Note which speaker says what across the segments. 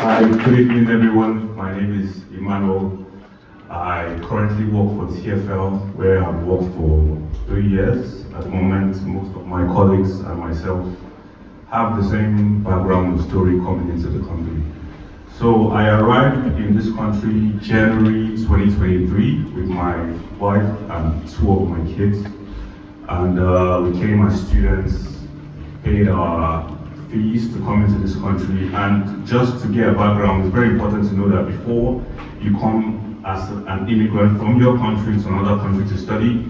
Speaker 1: Hi, good evening everyone. My name is Emanuel. I currently work for TFL, where I've worked for 3 years. At the moment, most of my colleagues and myself have the same background and story coming into the company. So I arrived in this country January 2023 with my wife and two of my kids. And we came as students, paid our fees to come into this country. And just to get a background, it's very important to know that before you come as an immigrant from your country to another country to study,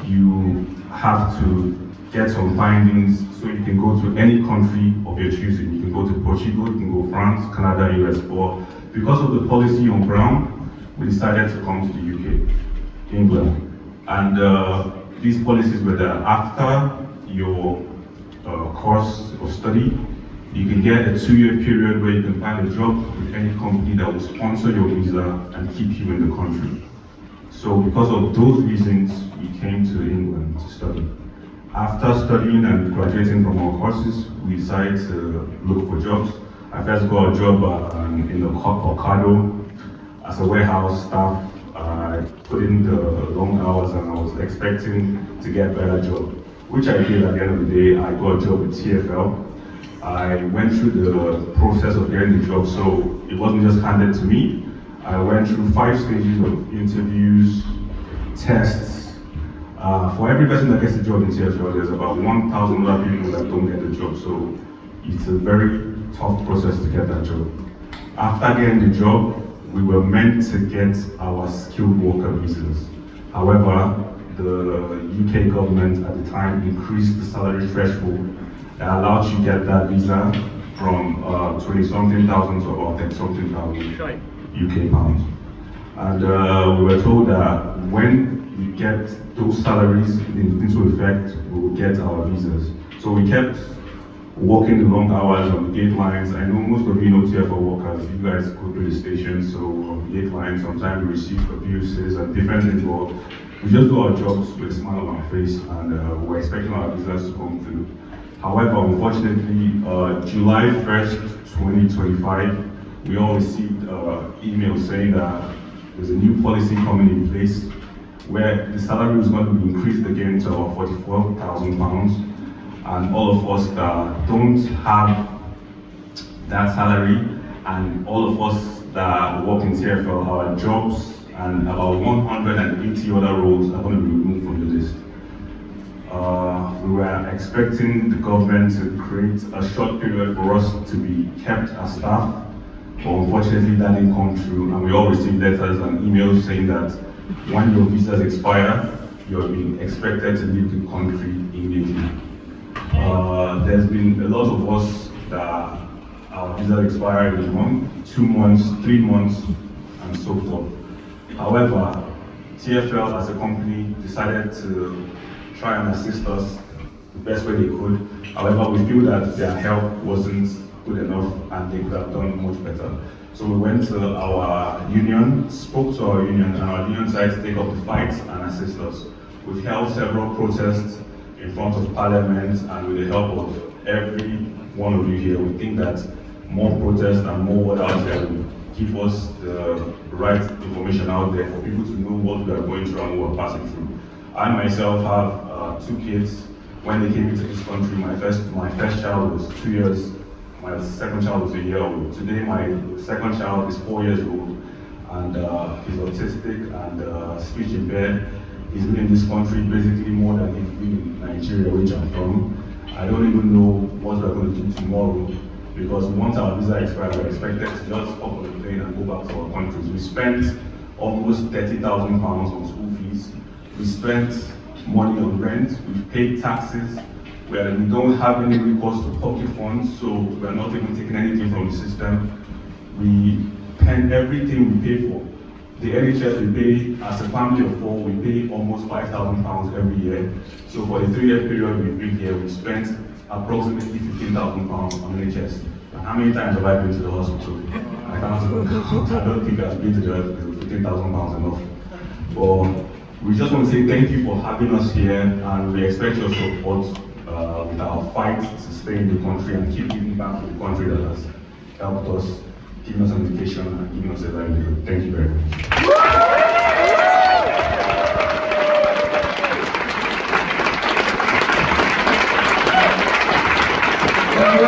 Speaker 1: you have to get some findings so you can go to any country of your choosing. You can go to Portugal, you can go France, Canada, US. But because of the policy on ground, we decided to come to the UK, England. And these policies were that after your course of study, you can get a 2-year period where you can find a job with any company that will sponsor your visa and keep you in the country. So because of those reasons, we came to England to study. After studying and graduating from our courses, we decided to look for jobs. I first got a job in the Ocado as a warehouse staff. I put in the long hours and I was expecting to get a better job, which I did. At the end of the day. I got a job with TFL. I went through the process of getting the job, so it wasn't just handed to me. I went through 5 stages of interviews, tests. For every person that gets a job in TFL, there's about 1,000 other people that don't get the job, so it's a very tough process to get that job. After getting the job, we were meant to get our skilled worker visas. However, the UK government at the time increased the salary threshold that allowed you to get that visa from 20-something thousand to about 30-something thousand UK pounds. And we were told that when we get those salaries into effect, we will get our visas. So we kept working the long hours on the gate lines. I know most of you know TFL workers, you guys go through the station, so on the gate lines, sometimes we receive abuses and different things, but we just do our jobs with a smile on our face, and we're expecting our visas to come through. However, unfortunately, July 1st, 2025, we all received email saying that there's a new policy coming in place where the salary is going to be increased again to about £44,000. And all of us that don't have that salary, and all of us that work in TFL, our jobs and about 180 other roles are going to be removed from the list. We were expecting the government to create a short period for us to be kept as staff, but unfortunately that didn't come true, and we all received letters and emails saying that when your visas expire, you're being expected to leave the country immediately. There's been a lot of us that our visa expired in a month, 2 months, 3 months, and so forth. However, TFL as a company decided to try and assist us the best way they could. However, we feel that their help wasn't good enough and they could have done much better. So we went to our union, spoke to our union, and our union decided to take up the fight and assist us. We've held several protests in front of Parliament, and with the help of every one of you here, we think that more protests and more word out there will give us the right information out there for people to know what we are going through and what we're passing through. I myself have 2 kids. When they came into this country, my first child was 2 years, my second child was 1 year old. Today my second child is 4 years old, and he's autistic and speech impaired. He's been in this country basically more than he's been in Nigeria, which I'm from. I don't even know what we're going to do tomorrow, because once our visa expires, we're expected to just hop on the plane and go back to our countries. We spent almost £30,000 on school fees. We spent money on rent. We paid taxes. We don't have any recourse to public funds, so we're not even taking anything from the system. We spend everything we pay for. The NHS we pay, as a family of 4, we pay almost £5,000 every year. So for the 3-year period we've been here, we spent approximately £15,000 on NHS. And how many times have I been to the hospital? I don't think I've been to the hospital. £15,000 enough. But we just want to say thank you for having us here, and we expect your support with our fight to stay in the country and keep giving back to the country that has helped us giving us an education and giving us a livelihood. Thank you very much.
Speaker 2: Thank you